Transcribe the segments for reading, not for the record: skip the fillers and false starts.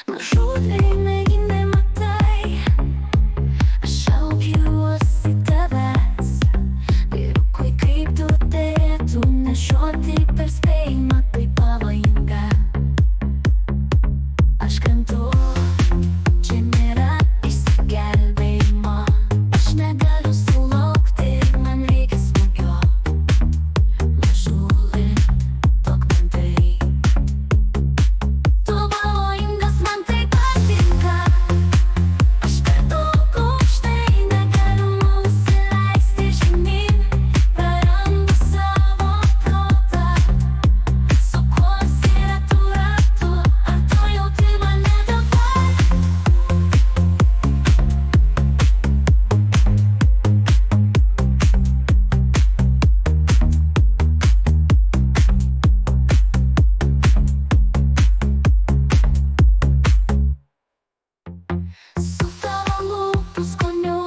Maršrutai mėginai matai, aš šaukiuosi tavęs. Vyrukui kaip tu derėtų nešioti perspėjimą, tai pavojinga. Aš krentu, čia nėra išsigelbėjimo. Aš negaliu sulaukti, man reikia smūgio. Mažuli, tok man tai. Tu pavojingas, man tai patinka. Aš per daug aukštai negaliu nusileisti žemyn. Prarandu savo protą, sukuosi ratu ratu. Ar tu jauti mane dabar? Su tavo lūpų skoniu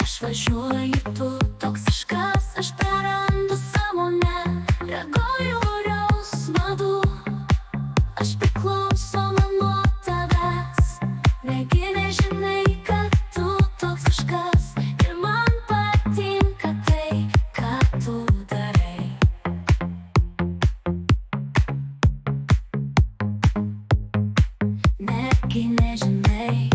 aš važiuoju, tu toksiškas, aš prarandu sąmonę. Reaguoju jausmadu, aš priklausoma nuo tavęs. Negi nežinai, kad tu toksiškas ir man patinka tai, ką tu darai. Negi nežinai,